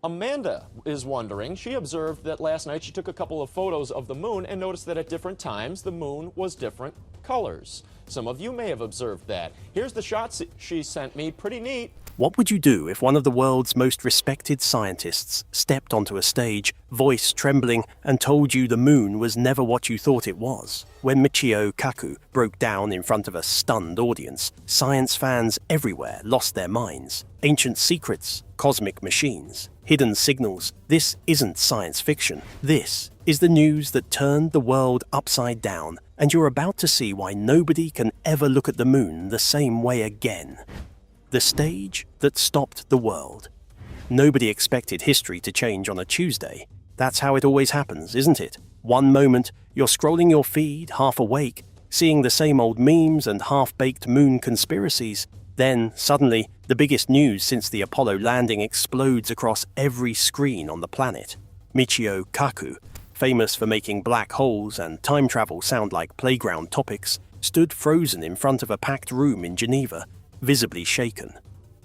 Amanda is wondering, she observed that last night she took a couple of photos of the moon and noticed that at different times the moon was different colors. Some of you may have observed that. Here's the shots she sent me, pretty neat. What would you do if one of the world's most respected scientists stepped onto a stage, voice trembling, and told you the moon was never what you thought it was? When Michio Kaku broke down in front of a stunned audience, science fans everywhere lost their minds. Ancient secrets, cosmic machines, hidden signals. This isn't science fiction. This is the news that turned the world upside down, and you're about to see why nobody can ever look at the moon the same way again. The stage that stopped the world. Nobody expected history to change on a Tuesday. That's how it always happens, isn't it? One moment, you're scrolling your feed, half awake, seeing the same old memes and half-baked moon conspiracies. Then, suddenly, the biggest news since the Apollo landing explodes across every screen on the planet. Michio Kaku, famous for making black holes and time travel sound like playground topics, stood frozen in front of a packed room in Geneva, visibly shaken.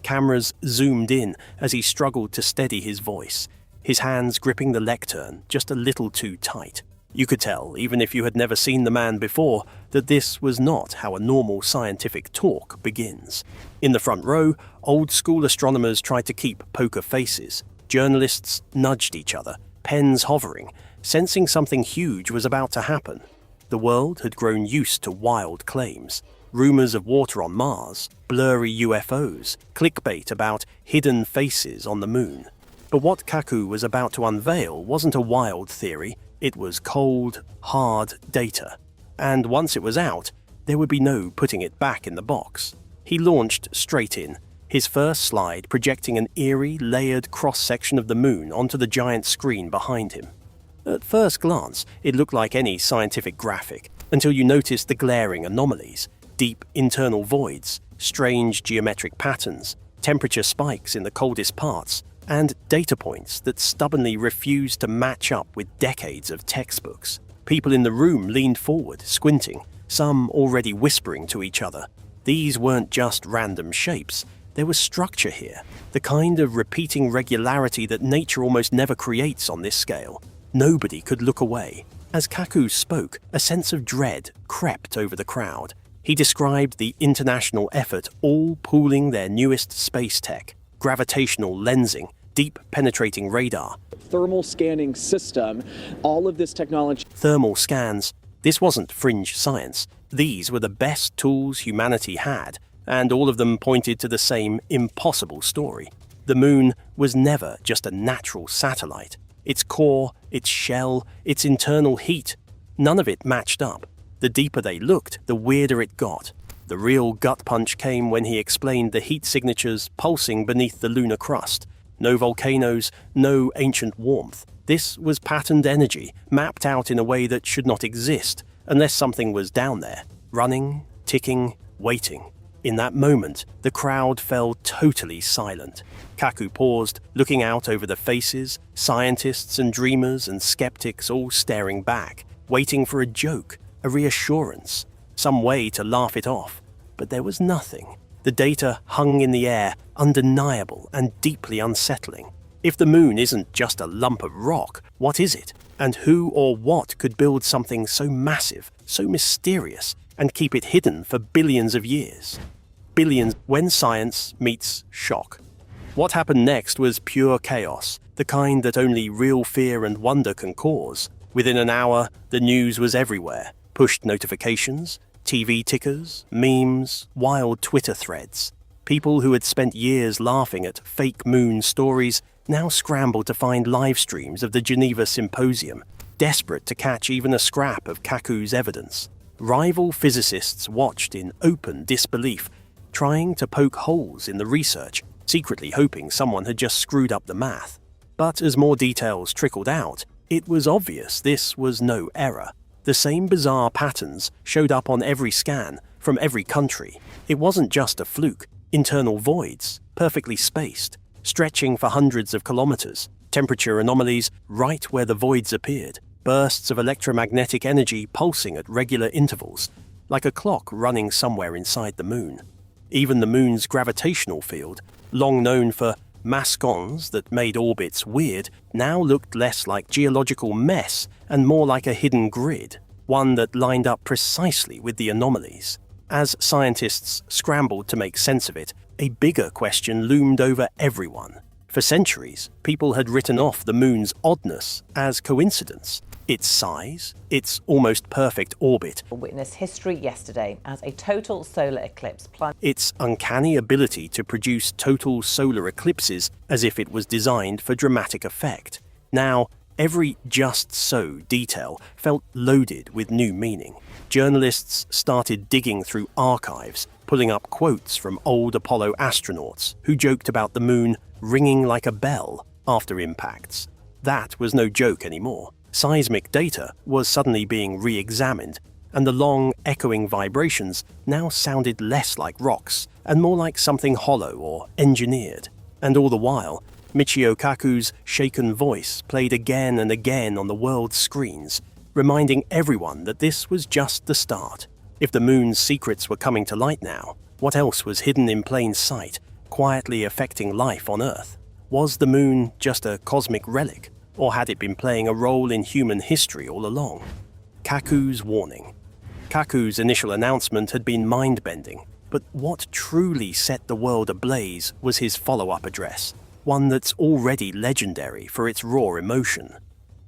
Cameras zoomed in as he struggled to steady his voice, his hands gripping the lectern just a little too tight. You could tell, even if you had never seen the man before, that this was not how a normal scientific talk begins. In the front row, old-school astronomers tried to keep poker faces. Journalists nudged each other, pens hovering, sensing something huge was about to happen. The world had grown used to wild claims. Rumors of water on Mars, blurry UFOs, clickbait about hidden faces on the moon. But what Kaku was about to unveil wasn't a wild theory, it was cold, hard data. And once it was out, there would be no putting it back in the box. He launched straight in, his first slide projecting an eerie, layered cross-section of the moon onto the giant screen behind him. At first glance, it looked like any scientific graphic, until you noticed the glaring anomalies. Deep internal voids, strange geometric patterns, temperature spikes in the coldest parts, and data points that stubbornly refused to match up with decades of textbooks. People in the room leaned forward, squinting, some already whispering to each other. These weren't just random shapes. There was structure here, the kind of repeating regularity that nature almost never creates on this scale. Nobody could look away. As Kaku spoke, a sense of dread crept over the crowd. He described the international effort all pooling their newest space tech, gravitational lensing, deep penetrating radar, thermal scanning system, all of this technology. Thermal scans. This wasn't fringe science. These were the best tools humanity had, and all of them pointed to the same impossible story. The moon was never just a natural satellite. Its core, its shell, its internal heat, none of it matched up. The deeper they looked, the weirder it got. The real gut punch came when he explained the heat signatures pulsing beneath the lunar crust. No volcanoes, no ancient warmth. This was patterned energy, mapped out in a way that should not exist, unless something was down there, running, ticking, waiting. In that moment, the crowd fell totally silent. Kaku paused, looking out over the faces, scientists and dreamers and skeptics all staring back, waiting for a joke, a reassurance, some way to laugh it off. But there was nothing. The data hung in the air, undeniable and deeply unsettling. If the moon isn't just a lump of rock, what is it? And who or what could build something so massive, so mysterious, and keep it hidden for billions of years? Billions when science meets shock. What happened next was pure chaos, the kind that only real fear and wonder can cause. Within an hour, the news was everywhere. Pushed notifications, TV tickers, memes, wild Twitter threads. People who had spent years laughing at fake moon stories now scrambled to find live streams of the Geneva Symposium, desperate to catch even a scrap of Kaku's evidence. Rival physicists watched in open disbelief, trying to poke holes in the research, secretly hoping someone had just screwed up the math. But as more details trickled out, it was obvious this was no error. The same bizarre patterns showed up on every scan, from every country. It wasn't just a fluke. Internal voids, perfectly spaced, stretching for hundreds of kilometers. Temperature anomalies right where the voids appeared. Bursts of electromagnetic energy pulsing at regular intervals, like a clock running somewhere inside the moon. Even the moon's gravitational field, long known for mascons that made orbits weird now looked less like geological mess and more like a hidden grid, one that lined up precisely with the anomalies. As scientists scrambled to make sense of it, a bigger question loomed over everyone. For centuries, people had written off the moon's oddness as coincidence. Its size, its almost perfect orbit, Witnessed history yesterday as a total solar eclipse plunged. its uncanny ability to produce total solar eclipses as if it was designed for dramatic effect. Now, every just so detail felt loaded with new meaning. Journalists started digging through archives, pulling up quotes from old Apollo astronauts who joked about the moon ringing like a bell after impacts. That was no joke anymore. Seismic data was suddenly being re-examined, and the long, echoing vibrations now sounded less like rocks and more like something hollow or engineered. And all the while, Michio Kaku's shaken voice played again and again on the world's screens, reminding everyone that this was just the start. If the moon's secrets were coming to light now, what else was hidden in plain sight, quietly affecting life on Earth? Was the moon just a cosmic relic, or had it been playing a role in human history all along? Kaku's warning. Kaku's initial announcement had been mind-bending, but what truly set the world ablaze was his follow-up address, one that's already legendary for its raw emotion.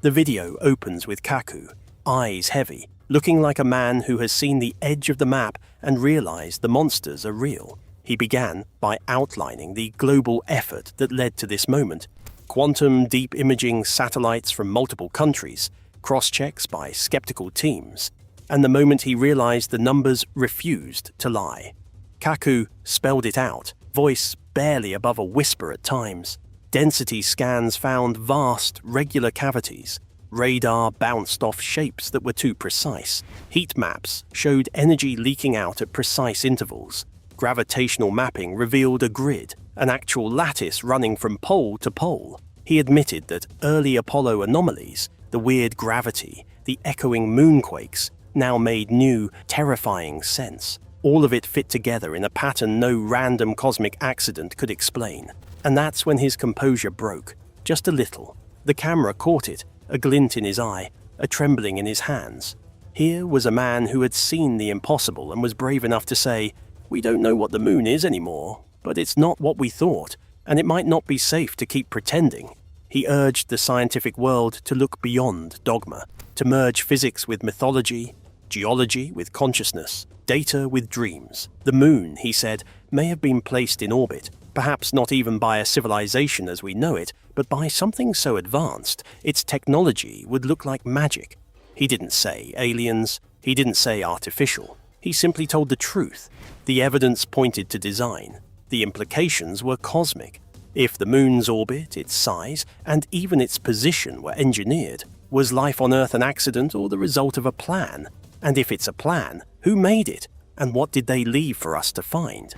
The video opens with Kaku, eyes heavy, looking like a man who has seen the edge of the map and realized the monsters are real. He began by outlining the global effort that led to this moment: quantum deep imaging satellites from multiple countries, cross-checks by skeptical teams, and the moment he realized the numbers refused to lie. Kaku spelled it out, voice barely above a whisper at times. Density scans found vast, regular cavities. Radar bounced off shapes that were too precise. Heat maps showed energy leaking out at precise intervals. Gravitational mapping revealed a grid, an actual lattice running from pole to pole. He admitted that early Apollo anomalies, the weird gravity, the echoing moonquakes, now made new, terrifying sense. All of it fit together in a pattern no random cosmic accident could explain. And that's when his composure broke, just a little. The camera caught it, a glint in his eye, a trembling in his hands. Here was a man who had seen the impossible and was brave enough to say, "We don't know what the moon is anymore, but it's not what we thought, and it might not be safe to keep pretending." He urged the scientific world to look beyond dogma, to merge physics with mythology, geology with consciousness, data with dreams. The moon, he said, may have been placed in orbit, perhaps not even by a civilization as we know it, but by something so advanced, its technology would look like magic. He didn't say aliens, he didn't say artificial. He simply told the truth. The evidence pointed to design. The implications were cosmic. If the moon's orbit, its size, and even its position were engineered, was life on Earth an accident or the result of a plan? And if it's a plan, who made it? And what did they leave for us to find?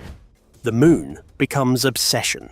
The moon becomes obsession.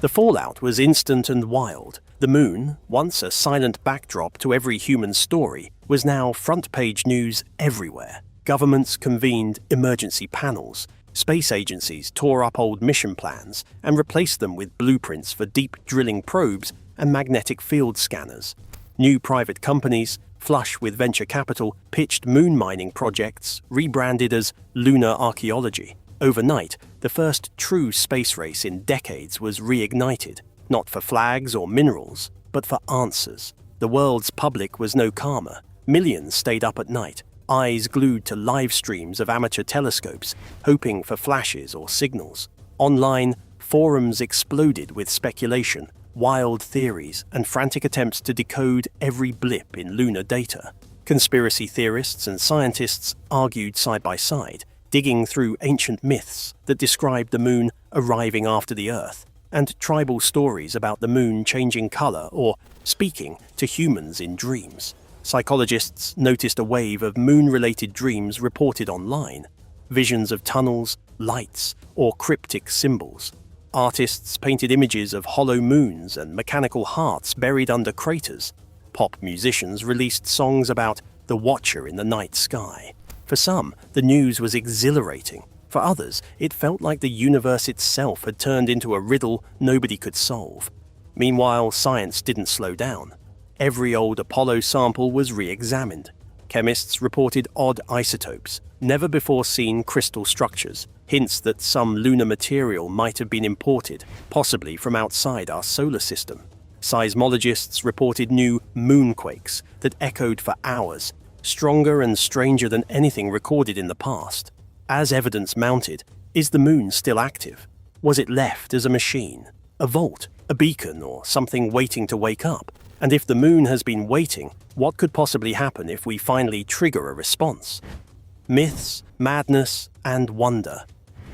The fallout was instant and wild. The moon, once a silent backdrop to every human story, was now front-page news everywhere. Governments convened emergency panels. Space agencies tore up old mission plans and replaced them with blueprints for deep drilling probes and magnetic field scanners. New private companies, flush with venture capital, pitched moon mining projects rebranded as lunar archaeology. Overnight, the first true space race in decades was reignited, not for flags or minerals, but for answers. The world's public was no calmer. Millions stayed up at night, eyes glued to live streams of amateur telescopes, hoping for flashes or signals. Online, forums exploded with speculation, wild theories, and frantic attempts to decode every blip in lunar data. Conspiracy theorists and scientists argued side by side, digging through ancient myths that described the moon arriving after the Earth, and tribal stories about the moon changing color or speaking to humans in dreams. Psychologists noticed a wave of moon-related dreams reported online, visions of tunnels, lights, or cryptic symbols. Artists painted images of hollow moons and mechanical hearts buried under craters. Pop musicians released songs about the Watcher in the night sky. For some, the news was exhilarating. For others, it felt like the universe itself had turned into a riddle nobody could solve. Meanwhile, science didn't slow down. Every old Apollo sample was re-examined. Chemists reported odd isotopes, never-before-seen crystal structures, hints that some lunar material might have been imported, possibly from outside our solar system. Seismologists reported new moonquakes that echoed for hours, stronger and stranger than anything recorded in the past. As evidence mounted, is the moon still active? Was it left as a machine, a vault, a beacon, or something waiting to wake up? And if the moon has been waiting, what could possibly happen if we finally trigger a response? Myths, madness, and wonder.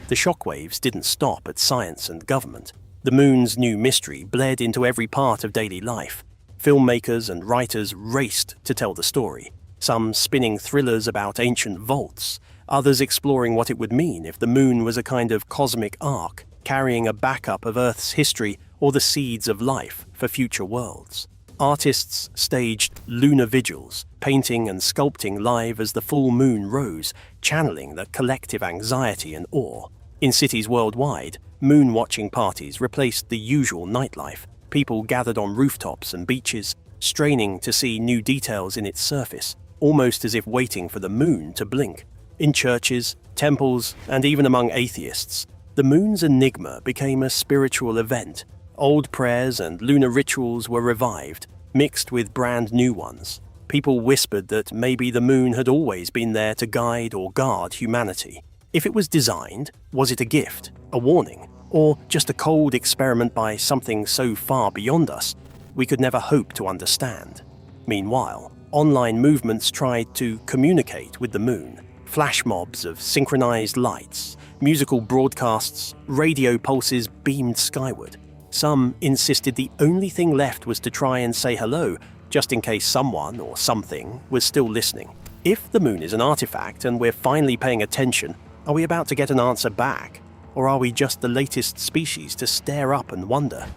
The shockwaves didn't stop at science and government. The moon's new mystery bled into every part of daily life. Filmmakers and writers raced to tell the story, some spinning thrillers about ancient vaults, others exploring what it would mean if the moon was a kind of cosmic ark, carrying a backup of Earth's history or the seeds of life for future worlds. Artists staged lunar vigils, painting and sculpting live as the full moon rose, channeling the collective anxiety and awe. In cities worldwide, moon-watching parties replaced the usual nightlife. People gathered on rooftops and beaches, straining to see new details in its surface, almost as if waiting for the moon to blink. In churches, temples, and even among atheists, the moon's enigma became a spiritual event. Old prayers and lunar rituals were revived, mixed with brand new ones. People whispered that maybe the moon had always been there to guide or guard humanity. If it was designed, was it a gift, a warning, or just a cold experiment by something so far beyond us we could never hope to understand? Meanwhile, online movements tried to communicate with the moon. Flash mobs of synchronized lights, musical broadcasts, radio pulses beamed skyward. Some insisted the only thing left was to try and say hello, just in case someone or something was still listening. If the moon is an artifact and we're finally paying attention, are we about to get an answer back? Or are we just the latest species to stare up and wonder?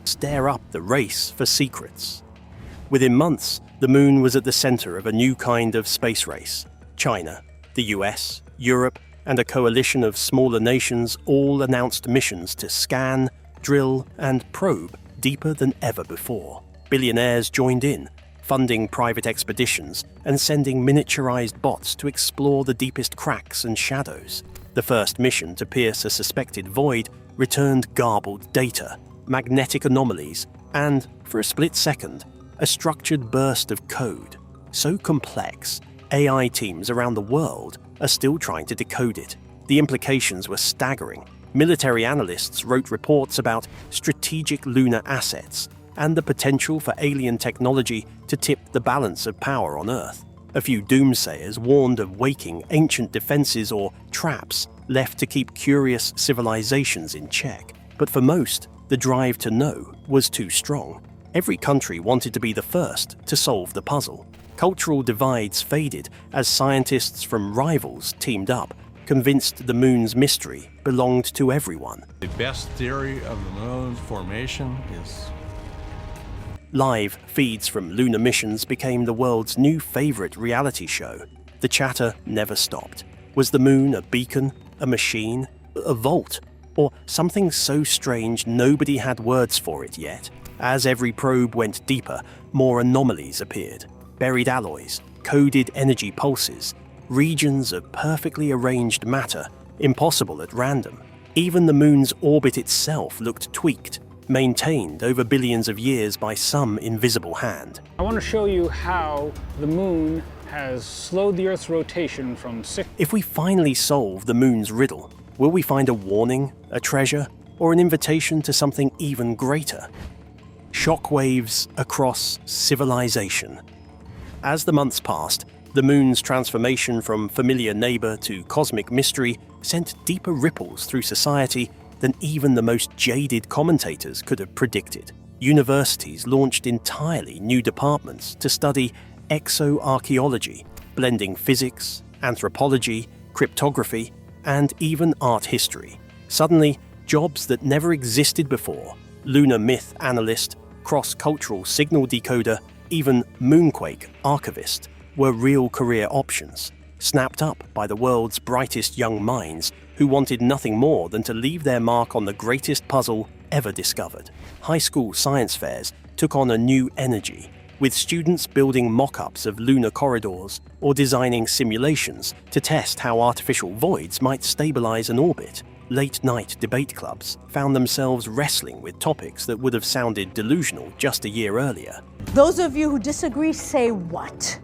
Stare up the race for secrets. Within months, the moon was at the center of a new kind of space race. China, the US, Europe, and a coalition of smaller nations all announced missions to scan, drill, and probe deeper than ever before. Billionaires joined in, funding private expeditions and sending miniaturized bots to explore the deepest cracks and shadows. The first mission to pierce a suspected void returned garbled data, magnetic anomalies, and, for a split second, a structured burst of code. So complex, AI teams around the world are still trying to decode it. The implications were staggering. Military analysts wrote reports about strategic lunar assets and the potential for alien technology to tip the balance of power on Earth. A few doomsayers warned of waking ancient defenses or traps left to keep curious civilizations in check. But for most, the drive to know was too strong. Every country wanted to be the first to solve the puzzle. Cultural divides faded as scientists from rivals teamed up, convinced the moon's mystery belonged to everyone. The best theory of the moon's formation is... Live feeds from lunar missions became the world's new favorite reality show. The chatter never stopped. Was the moon a beacon, a machine, a vault, or something so strange nobody had words for it yet? As every probe went deeper, more anomalies appeared. Buried alloys, coded energy pulses, regions of perfectly arranged matter, impossible at random. Even the moon's orbit itself looked tweaked, maintained over billions of years by some invisible hand. I want to show you how the moon has slowed the Earth's rotation from 6... If we finally solve the moon's riddle, will we find a warning, a treasure, or an invitation to something even greater? Shockwaves across civilization. As the months passed, the moon's transformation from familiar neighbor to cosmic mystery sent deeper ripples through society than even the most jaded commentators could have predicted. Universities launched entirely new departments to study exoarchaeology, blending physics, anthropology, cryptography, and even art history. Suddenly, jobs that never existed before, lunar myth analyst, cross-cultural signal decoder, even moonquake archivist, were real career options. snapped up by the world's brightest young minds who wanted nothing more than to leave their mark on the greatest puzzle ever discovered. High school science fairs took on a new energy, with students building mock-ups of lunar corridors or designing simulations to test how artificial voids might stabilize an orbit. Late-night debate clubs found themselves wrestling with topics that would have sounded delusional just a year earlier. Those of you who disagree, say what?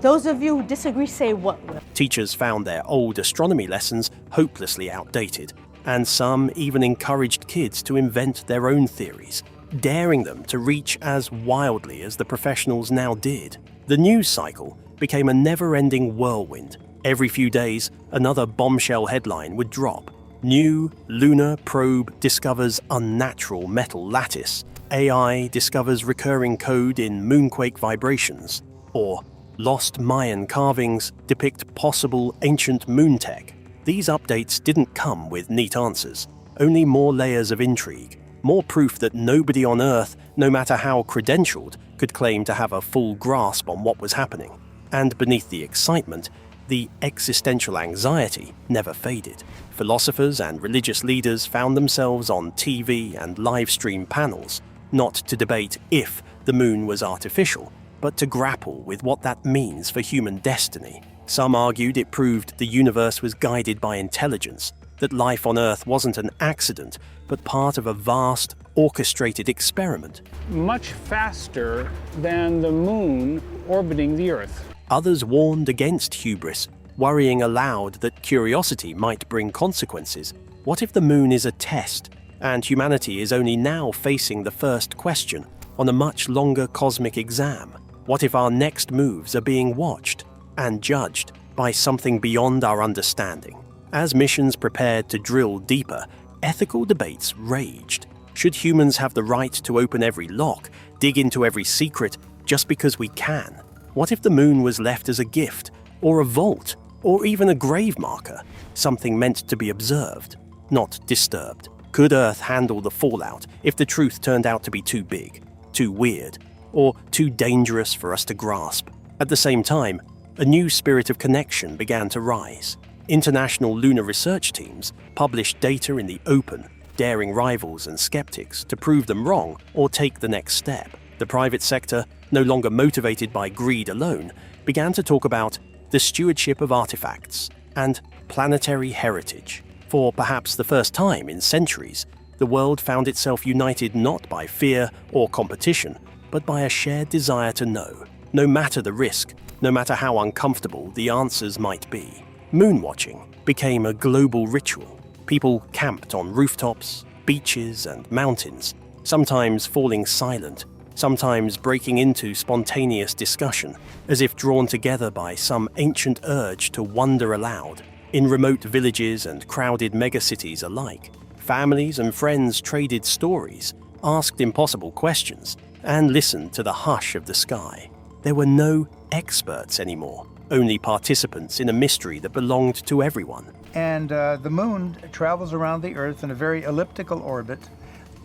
Those of you who disagree, say what? Teachers found their old astronomy lessons hopelessly outdated, and some even encouraged kids to invent their own theories, daring them to reach as wildly as the professionals now did. The news cycle became a never-ending whirlwind. Every few days, another bombshell headline would drop. New lunar probe discovers unnatural metal lattice. AI discovers recurring code in moonquake vibrations. Or lost Mayan carvings depict possible ancient moon tech. These updates didn't come with neat answers, only more layers of intrigue, more proof that nobody on Earth, no matter how credentialed, could claim to have a full grasp on what was happening. And beneath the excitement, the existential anxiety never faded. Philosophers and religious leaders found themselves on TV and live stream panels, not to debate if the moon was artificial, but to grapple with what that means for human destiny. Some argued it proved the universe was guided by intelligence, that life on Earth wasn't an accident, but part of a vast, orchestrated experiment. Much faster than the moon orbiting the Earth. Others warned against hubris, worrying aloud that curiosity might bring consequences. What if the moon is a test, and humanity is only now facing the first question on a much longer cosmic exam? What if our next moves are being watched and judged by something beyond our understanding? As missions prepared to drill deeper, ethical debates raged. Should humans have the right to open every lock, dig into every secret, just because we can? What if the moon was left as a gift, or a vault, or even a grave marker, something meant to be observed, not disturbed? Could Earth handle the fallout if the truth turned out to be too big, too weird, or too dangerous for us to grasp? At the same time, a new spirit of connection began to rise. International lunar research teams published data in the open, daring rivals and skeptics to prove them wrong or take the next step. The private sector, no longer motivated by greed alone, began to talk about the stewardship of artifacts and planetary heritage. For perhaps the first time in centuries, the world found itself united not by fear or competition, but by a shared desire to know, no matter the risk, no matter how uncomfortable the answers might be. Moonwatching became a global ritual. People camped on rooftops, beaches, and mountains, sometimes falling silent, sometimes breaking into spontaneous discussion, as if drawn together by some ancient urge to wonder aloud. In remote villages and crowded megacities alike, families and friends traded stories, asked impossible questions, and listened to the hush of the sky. There were no experts anymore, only participants in a mystery that belonged to everyone. And the moon travels around the Earth in a very elliptical orbit.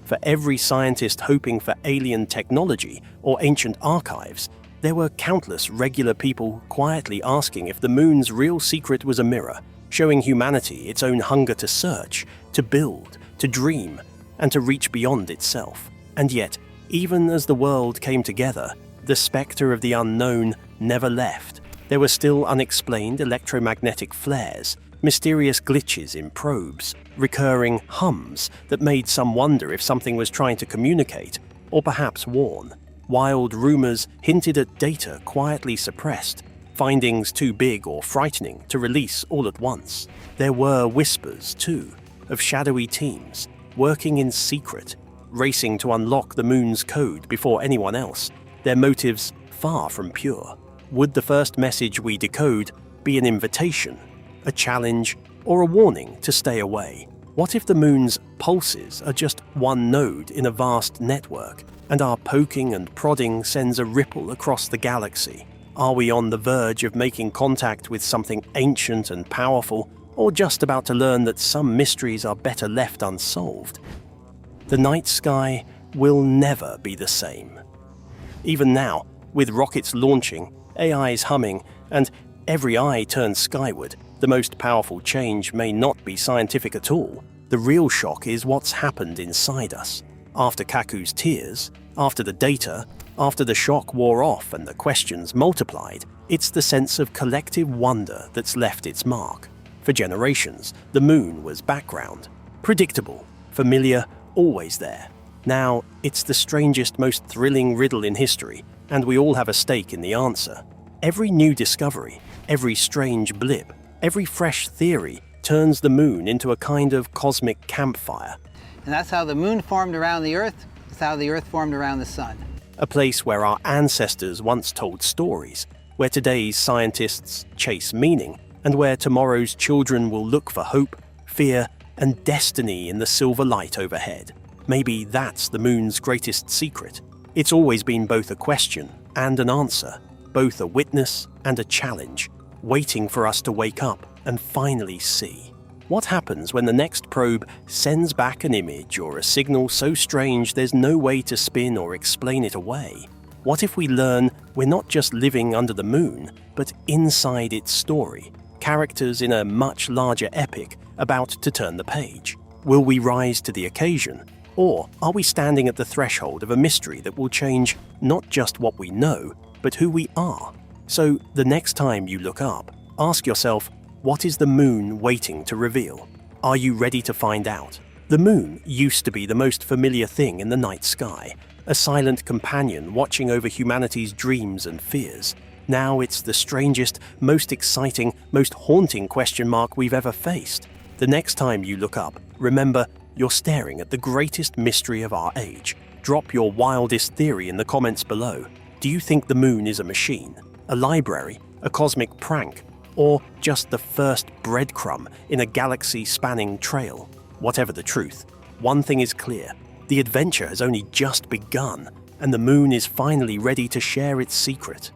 For every scientist hoping for alien technology or ancient archives, there were countless regular people quietly asking if the moon's real secret was a mirror, showing humanity its own hunger to search, to build, to dream, and to reach beyond itself. And yet, even as the world came together, the spectre of the unknown never left. There were still unexplained electromagnetic flares, mysterious glitches in probes, recurring hums that made some wonder if something was trying to communicate, or perhaps warn. Wild rumors hinted at data quietly suppressed, findings too big or frightening to release all at once. There were whispers, too, of shadowy teams, working in secret, racing to unlock the moon's code before anyone else, their motives far from pure. Would the first message we decode be an invitation, a challenge, or a warning to stay away? What if the moon's pulses are just one node in a vast network, and our poking and prodding sends a ripple across the galaxy? Are we on the verge of making contact with something ancient and powerful, or just about to learn that some mysteries are better left unsolved? The night sky will never be the same. Even now, with rockets launching, AIs humming, and every eye turns skyward, the most powerful change may not be scientific at all. The real shock is what's happened inside us. After Kaku's tears, after the data, after the shock wore off and the questions multiplied, it's the sense of collective wonder that's left its mark. For generations, the moon was background. Predictable, familiar, always there. Now, it's the strangest, most thrilling riddle in history, and we all have a stake in the answer. Every new discovery, every strange blip, every fresh theory turns the moon into a kind of cosmic campfire. And that's how the moon formed around the Earth. That's how the Earth formed around the sun. A place where our ancestors once told stories, where today's scientists chase meaning, and where tomorrow's children will look for hope, fear, and destiny in the silver light overhead. Maybe that's the moon's greatest secret. It's always been both a question and an answer, both a witness and a challenge, waiting for us to wake up and finally see. What happens when the next probe sends back an image or a signal so strange there's no way to spin or explain it away? What if we learn we're not just living under the moon, but inside its story, characters in a much larger epic about to turn the page? Will we rise to the occasion? Or are we standing at the threshold of a mystery that will change not just what we know, but who we are? So the next time you look up, ask yourself, what is the moon waiting to reveal? Are you ready to find out? The moon used to be the most familiar thing in the night sky, a silent companion watching over humanity's dreams and fears. Now it's the strangest, most exciting, most haunting question mark we've ever faced. The next time you look up, remember, you're staring at the greatest mystery of our age. Drop your wildest theory in the comments below. Do you think the moon is a machine, a library, a cosmic prank, or just the first breadcrumb in a galaxy-spanning trail? Whatever the truth, one thing is clear. The adventure has only just begun, and the moon is finally ready to share its secret.